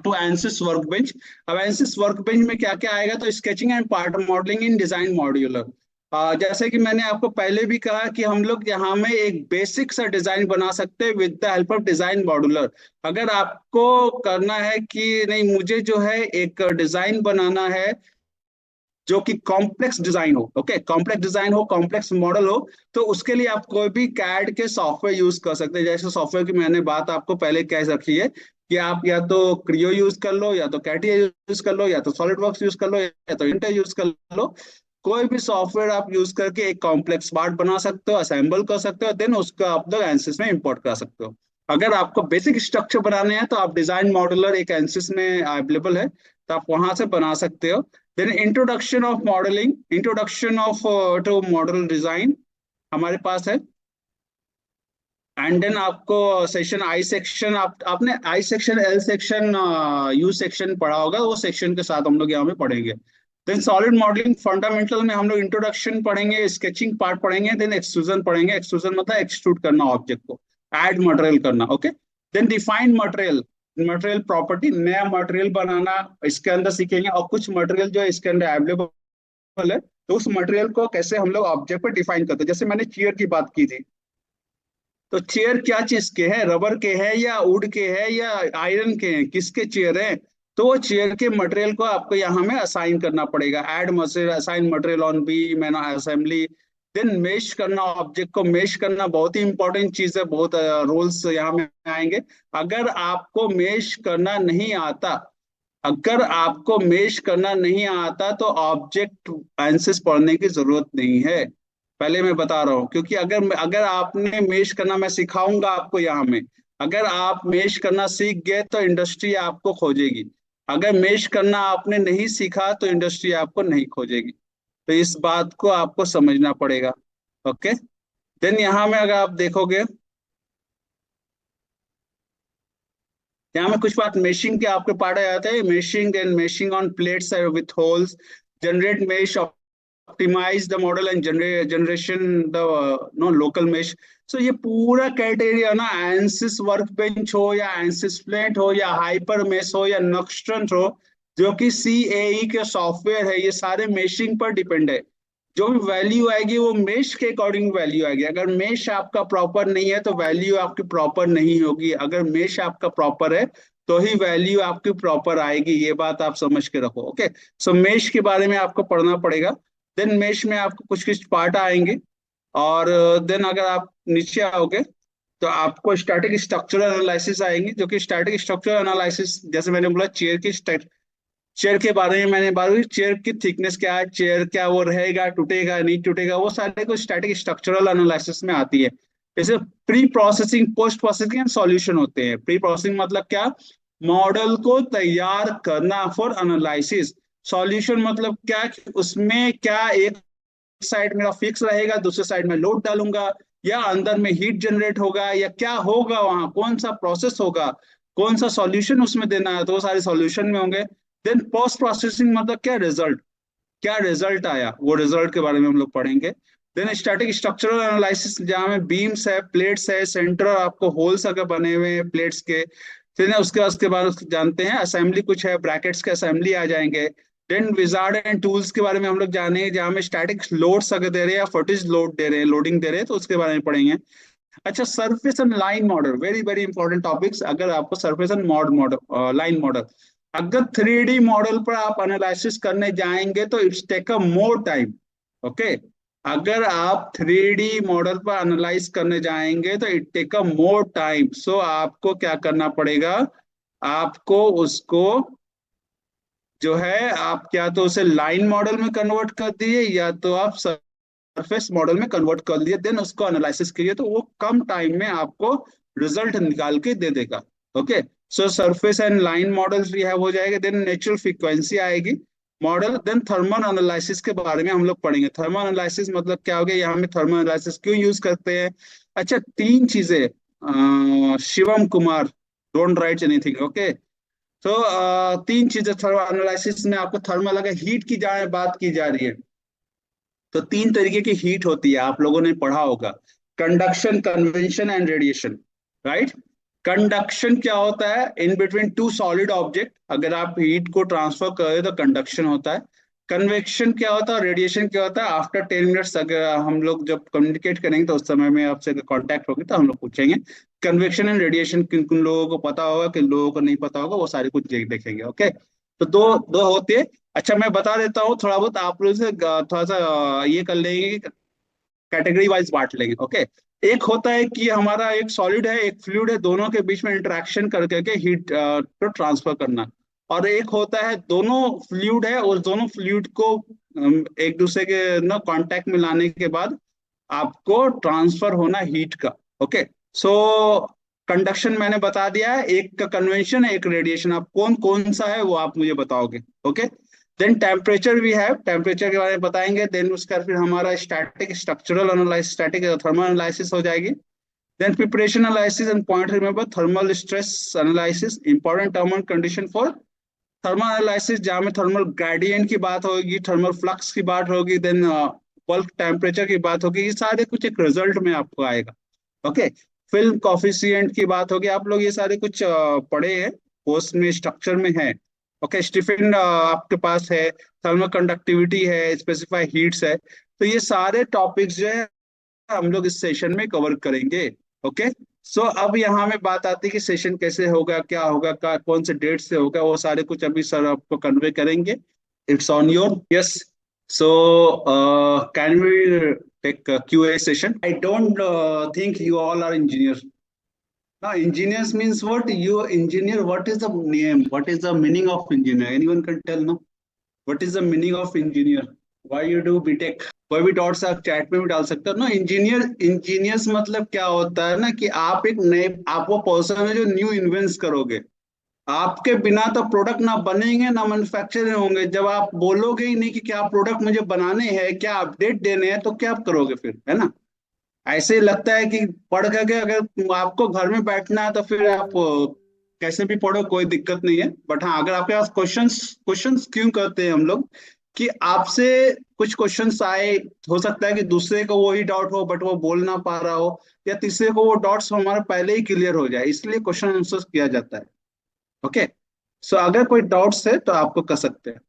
to Ansys workbench. अब Ansys workbench में क्या क्या आएगा, तो sketching and part modelling in design modular. जैसे कि मैंने आपको पहले भी कहा कि हम लोग यहाँ में एक बेसिक सा डिजाइन बना सकते हैं with the help of design modular. अगर आपको करना है कि नहीं, मुझे जो है एक डिजाइन बनाना है जो कि कॉम्प्लेक्स डिजाइन हो, ओके, कॉम्प्लेक्स डिजाइन हो, कॉम्प्लेक्स मॉडल हो, तो उसके लिए आप कोई भी कैड के सॉफ्टवेयर यूज कर सकते हैं। जैसे सॉफ्टवेयर की मैंने बात आपको पहले कह रखी है कि आप या तो क्रियो यूज कर लो, या तो कैटिया यूज कर लो, या तो सॉलिड वर्क्स यूज कर लो, या तो इंटेल यूज कर लो। कोई भी सॉफ्टवेयर आप यूज करके एक कॉम्प्लेक्स पार्ट बना सकते हो, असेंबल कर सकते हो, देन उसको आप लोग एनसिस में इंपोर्ट कर सकते हो। अगर आपको बेसिक स्ट्रक्चर बनाने हैं तो आप डिजाइन मॉडलर एक एनसिस में अवेलेबल है, तो आप वहां से बना सकते हो। Then introduction of modeling, introduction of to model design, हमारे पास है। एंड देन आपको सेक्शन आई सेक्शन, आपने I section, L section, you section पढ़ा होगा, वो सेक्शन के साथ हम लोग यहाँ पे पढ़ेंगे। देन सॉलिड मॉडलिंग फंडामेंटल में हम लोग इंट्रोडक्शन पढ़ेंगे, स्केचिंग पार्ट पढ़ेंगे, देन एक्सट्रूजन पढ़ेंगे। एक्सट्रूजन मतलब एक्सट्रूड करना ऑब्जेक्ट को, ऐड मटेरियल करना। Okay. Then define material, material property, नया मटेरियल बनाना इसके अंदर सीखेंगे। और कुछ मटेरियल जो है इसके अंदर अवेलेबल है, तो उस मटेरियल को कैसे हम लोग ऑब्जेक्ट पर डिफाइन करते हैं। जैसे मैंने चेयर की बात की थी, तो चेयर क्या चीज के है, रबर के है या वुड के है या आयरन के हैं, किसके चेयर है। तो वो चेयर के मटेरियल को आपको यहाँ में असाइन करना पड़ेगा। Add material, assign material on beam and assembly. Then mesh करना, ऑब्जेक्ट को मेश करना बहुत ही इंपॉर्टेंट चीज है। बहुत रोल्स यहाँ में आएंगे। अगर आपको मेश करना नहीं आता, अगर आपको मेश करना नहीं आता तो ऑब्जेक्ट एनालिसिस पढ़ने की जरूरत नहीं है, पहले मैं बता रहा हूँ। क्योंकि अगर अगर आपने मेश करना, मैं सिखाऊंगा आपको यहाँ में, अगर आप मेश करना सीख गए तो इंडस्ट्री आपको खोजेगी। अगर मेश करना आपने नहीं सीखा तो इंडस्ट्री आपको नहीं खोजेगी। तो इस बात को आपको समझना पड़ेगा। ओके। देन यहाँ में अगर आप देखोगे, यहाँ में कुछ बात मेशिंग के आपके पार्ट आ जाते हैं। Meshing and meshing on plates with holes, generate mesh, optimise the model and generation the no local mesh. So ये पूरा क्राइटेरिया ना, एंसिस वर्क बेंच हो या एंसिस प्लेट हो या हाइपर मेश हो या नक्स्ट्रंट हो, जो कि सीएई के सॉफ्टवेयर है, ये सारे मेशिंग पर डिपेंड है। जो भी वैल्यू आएगी वो मेश के अकॉर्डिंग वैल्यू आएगी। अगर मेश आपका प्रॉपर नहीं है तो वैल्यू आपकी प्रॉपर नहीं होगी। अगर मेश आपका प्रॉपर है तो ही वैल्यू आपकी प्रॉपर आएगी। ये बात आप समझ के रखो। ओके। सो मेश के बारे में आपको पढ़ना पड़ेगा। देन मेश में आपको कुछ कुछ पार्ट आएंगे। और देन अगर आप नीचे आओगे तो आपको स्टैटिक स्ट्रक्चरल एनालिसिस आएंगे। जो कि स्टैटिक स्ट्रक्चरल एनालिसिस, जैसे मैंने बोला चेयर की, चेयर के बारे में मैंने बात की, चेयर की थिकनेस क्या है, चेयर क्या वो रहेगा, टूटेगा नहीं टूटेगा, वो सारे कुछ स्टैटिक स्ट्रक्चरल एनालिसिस में आती है। जैसे pre processing, post processing and solution होते हैं। प्री प्रोसेसिंग मतलब क्या, मॉडल को तैयार करना फॉर एनालिसिस। सॉल्यूशन मतलब क्या, कि उसमें क्या एक साइड मेरा फिक्स रहेगा, दूसरे साइड में लोड डालूंगा, या अंदर में हीट जनरेट होगा, या क्या होगा, वहां कौन सा प्रोसेस होगा, कौन सा सॉल्यूशन उसमें देना है, तो वो सारे सॉल्यूशन में होंगे। देन पोस्ट प्रोसेसिंग मतलब क्या, रिजल्ट, क्या रिजल्ट आया, वो रिजल्ट के बारे में हम लोग पढ़ेंगे। देन स्टैटिक स्ट्रक्चरल एनालिसिस, जहाँ में बीम्स है, प्लेट्स है, सेंटर आपको होल्स अगर बने हुए हैं प्लेट्स के। फिर उसके बाद जानते हैं असेंबली, कुछ है ब्रैकेट्स के असेंबली आ जाएंगे। देन विजार्ड एंड टूल्स के बारे में हम लोग जानेंगे, जहाँ में स्टैटिक लोड्स अगर दे रहे हैं या फुटेज लोड दे रहे हैं, लोडिंग दे रहे हैं, तो उसके बारे में पढ़ेंगे। अच्छा, surface and line model, very very important topics. अगर आपको surface and model, line model, अगर 3D मॉडल पर आप एनालिसिस करने जाएंगे तो it's take a more time. Okay. अगर आप 3D मॉडल पर एनालाइज करने जाएंगे तो it take a more time. So आपको क्या करना पड़ेगा, आपको उसको जो है, आप क्या तो उसे लाइन मॉडल में कन्वर्ट कर दिए या तो आप सरफेस मॉडल में कन्वर्ट कर लिए, देन उसको एनालिसिस कीजिए, तो वो कम टाइम में आपको रिजल्ट निकाल के दे देगा। Okay. So surface and line models भी है, हो जाएगा। देन नेचुरल फ्रीक्वेंसी आएगी मॉडल। देन थर्मल एनालिसिस के बारे में हम लोग पढ़ेंगे। थर्मल एनालिसिस मतलब क्या हो गया, यहाँ में थर्मल एनालिसिस क्यों यूज करते हैं। अच्छा, तीन चीजें, Shivam Kumar, don't write anything. Okay. तो तीन चीजें थर्मल एनालिसिस में, आपको थर्मल, अगर हीट की जहाँ बात की जा रही है तो तीन तरीके की हीट होती है, आप लोगों ने पढ़ा होगा। Conduction, convention and radiation. Right. Conduction क्या होता है, in between two solid object अगर आप हीट को ट्रांसफर करें तो कंडक्शन होता है। कन्वेक्शन क्या होता है, रेडिएशन क्या होता है, आफ्टर 10 मिनट्स अगर हम लोग जब कम्युनिकेट करेंगे तो उस समय में आपसे कांटेक्ट होगी तो हम लोग पूछेंगे। कन्वेक्शन एंड रेडिएशन किन किन लोगों को पता होगा, किन लोगों को नहीं पता होगा, वो सारी कुछ देखेंगे। ओके। तो दो दो होते हैं। अच्छा, मैं बता देता हूँ थोड़ा बहुत, आप लोग से थोड़ा सा ये कर लेंगे, कैटेगरी वाइज बांट लेंगे। ओके। एक होता है कि हमारा एक सॉलिड है, एक फ्लूइड है, दोनों के बीच में इंटरेक्शन कर करके हीट को ट्रांसफर करना। और एक होता है दोनों फ्लूइड है और दोनों फ्लूइड को एक दूसरे के ना कांटेक्ट में लाने के बाद आपको ट्रांसफर होना हीट का। ओके। सो कंडक्शन मैंने बता दिया है, एक का कन्वेंशन है, एक रेडिएशन। आप कौन कौन सा है वो आप मुझे बताओगे। Okay. Then temperature we have, temperature के बारे में बताएंगे। देन उसका फिर हमारा static structural analysis, static thermal analysis हो जाएगी। Then preparation analysis and point remember thermal stress analysis, important term and condition for thermal analysis, जहाँ में थर्मल ग्रेडियंट की बात होगी, थर्मल फ्लक्स की बात होगी, देन बल्क टेम्परेचर की बात होगी। ये सारे कुछ एक रिजल्ट में आपको आएगा। ओके, फिल्म कॉफिशिएंट की बात होगी। आप लोग ये सारे कुछ पढ़े हैं, पोस्ट में स्ट्रक्चर में है। ओके, स्टीफन आपके पास है, थर्मल कंडक्टिविटी है, स्पेसिफाई हीट्स है। तो ये सारे टॉपिक्स जो है हम लोग इस सेशन में कवर करेंगे। ओके, सो अब यहाँ में बात आती है कि सेशन कैसे होगा, क्या होगा, कौन से डेट से होगा, वो सारे कुछ अभी सर आपको कन्वे करेंगे। It's on your, yes. So can we take QA session? I don't think you all are engineers. Now, engineers means what? You engineer. What is the name? What is the meaning of engineer? Anyone can tell, no? What is the meaning of engineer? Why you do BTech? कोई भी dots आप chat में भी डाल सकते हो ना। Engineer, engineers मतलब क्या होता है ना, कि आप एक नए, आप वो पर्सन है जो न्यू इन्वेंट्स करोगे। आपके बिना तो प्रोडक्ट ना बनेंगे ना मैन्युफैक्चरिंग होंगे। जब आप बोलोगे ही नहीं कि क्या प्रोडक्ट मुझे बनाने हैं, क्या अपडेट देने हैं, तो क्या आप करोगे फिर, है ना। ऐसे ही लगता है कि पढ़ करके अगर आपको घर में बैठना है तो फिर आप कैसे भी पढ़ो, कोई दिक्कत नहीं है। बट हाँ, अगर आपके पास क्वेश्चंस, क्वेश्चंस क्यों करते हैं हम लोग, कि आपसे कुछ क्वेश्चंस आए, हो सकता है कि दूसरे को वही डाउट हो बट वो बोल ना पा रहा हो, या तीसरे को वो डाउट्स हमारे पहले ही क्लियर हो जाए, इसलिए क्वेश्चन आंसर किया जाता है। ओके, सो अगर कोई डाउट्स है तो आपको कर सकते हैं।